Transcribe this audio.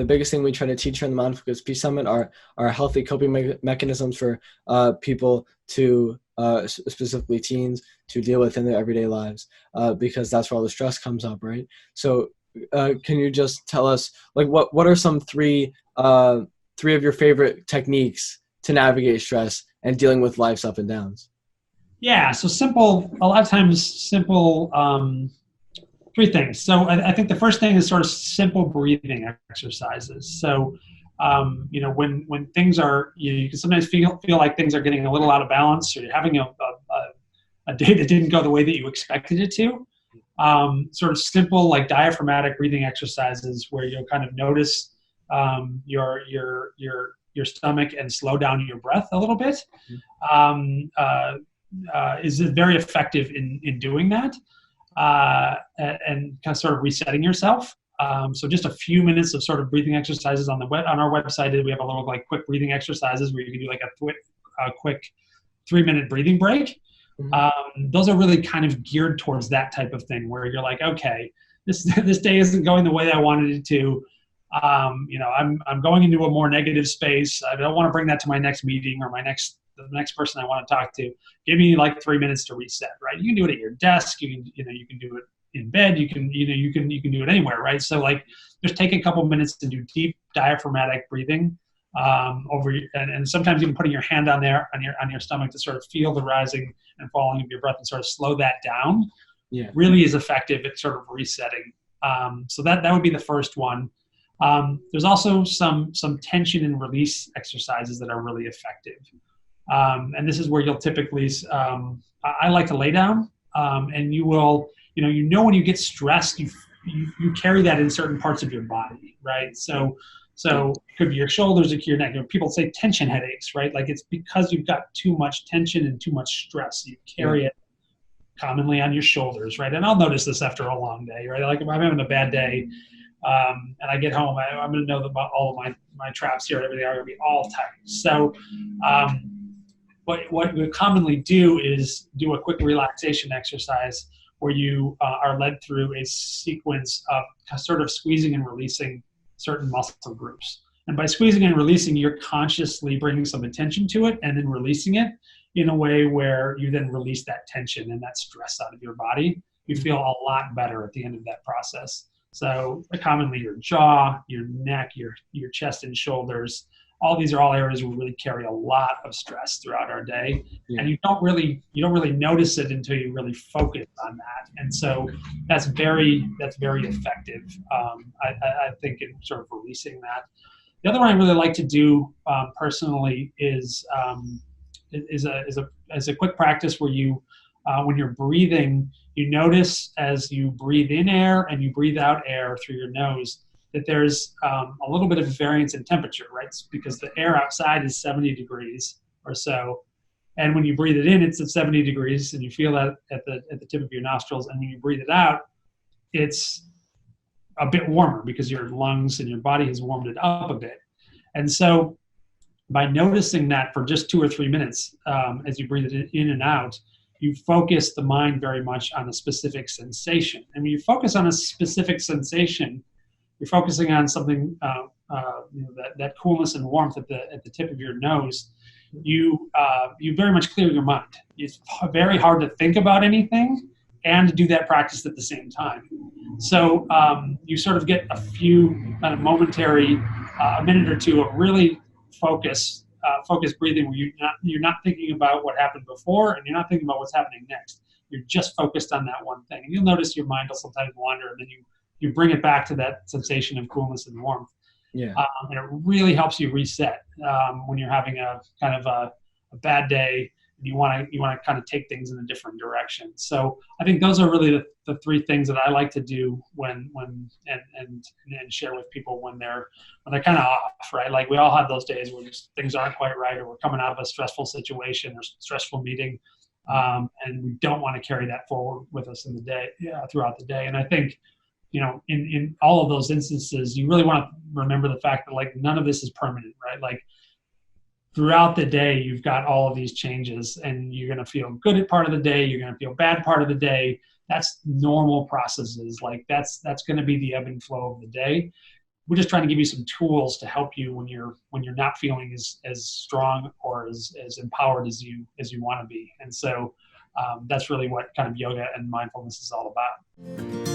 the biggest thing we try to teach here in the Mindfulness Peace Summit are healthy coping mechanisms for people to, specifically teens, to deal with in their everyday lives, because that's where all the stress comes up, right? So can you just tell us, like, what are some three of your favorite techniques to navigate stress and dealing with life's up and downs? Yeah, so simple, a lot of times simple, three things. So I think the first thing is sort of simple breathing exercises. So, when things are, you can sometimes feel like things are getting a little out of balance, or you're having a day that didn't go the way that you expected it to. Sort of simple, like diaphragmatic breathing exercises where you'll kind of notice your stomach and slow down your breath a little bit. Is very effective in doing that, and kind of sort of resetting yourself. So just a few minutes of sort of breathing exercises on our website. We have a little like quick breathing exercises where you can do like a quick 3-minute breathing break. Those are really kind of geared towards that type of thing where you're like, okay, this day isn't going the way I wanted it to. I'm going into a more negative space. I don't want to bring that to my next meeting or the next person I want to talk to. Give me like 3 minutes to reset, right? You can do it at your desk. You can do it in bed. You can do it anywhere, right? So like, just take a couple minutes to do deep diaphragmatic breathing and sometimes even putting your hand on your stomach to sort of feel the rising and falling of your breath and sort of slow that down. Yeah, really is effective at sort of resetting. So that would be the first one. There's also some tension and release exercises that are really effective. And this is where you'll typically, I like to lay down, and you will, when you get stressed, you carry that in certain parts of your body, right? So it could be your shoulders, it could be your neck. People say tension headaches, right? Like it's because you've got too much tension and too much stress. You carry it commonly on your shoulders, right? And I'll notice this after a long day, right? Like if I'm having a bad day, and I get home, I'm going to know that all of my traps here and everything are going to be all tight. So what we commonly do is do a quick relaxation exercise where you are led through a sequence of sort of squeezing and releasing certain muscle groups. And by squeezing and releasing, you're consciously bringing some attention to it and then releasing it in a way where you then release that tension and that stress out of your body. You feel a lot better at the end of that process. So commonly your jaw, your neck, your chest and shoulders, all these are all areas where we really carry a lot of stress throughout our day. Yeah. And you don't really notice it until you really focus on that. And so that's very effective, I think, in sort of releasing that. The other one I really like to do personally is a quick practice where you, when you're breathing, you notice as you breathe in air and you breathe out air through your nose that there's a little bit of variance in temperature, right? It's because the air outside is 70 degrees or so, and when you breathe it in, it's at 70 degrees, and you feel that at the tip of your nostrils, and when you breathe it out, it's a bit warmer because your lungs and your body has warmed it up a bit. And so by noticing that for just 2 or 3 minutes as you breathe it in and out, you focus the mind very much on a specific sensation. And when you focus on a specific sensation, you're focusing on something, that coolness and warmth at the tip of your nose. You very much clear your mind. It's very hard to think about anything and to do that practice at the same time. So you sort of get a few kind of momentary, a minute or two of really focused breathing, where you're not thinking about what happened before, and you're not thinking about what's happening next. You're just focused on that one thing. And you'll notice your mind will sometimes wander, and then you bring it back to that sensation of coolness and warmth. Yeah. And it really helps you reset when you're having a kind of a bad day, and you want to kind of take things in a different direction. So I think those are really the three things that I like to do when share with people when they're kind of off, right? Like we all have those days where just things aren't quite right, or we're coming out of a stressful situation or stressful meeting, and we don't want to carry that forward with us in the day, throughout the day. And I think, in all of those instances, you really want to remember the fact that like none of this is permanent, right? Like throughout the day, you've got all of these changes, and you're going to feel good at part of the day. You're going to feel bad part of the day. That's normal processes. Like that's going to be the ebb and flow of the day. we're just trying to give you some tools to help you when you're not feeling as strong or as empowered as you want to be. And so that's really what kind of yoga and mindfulness is all about.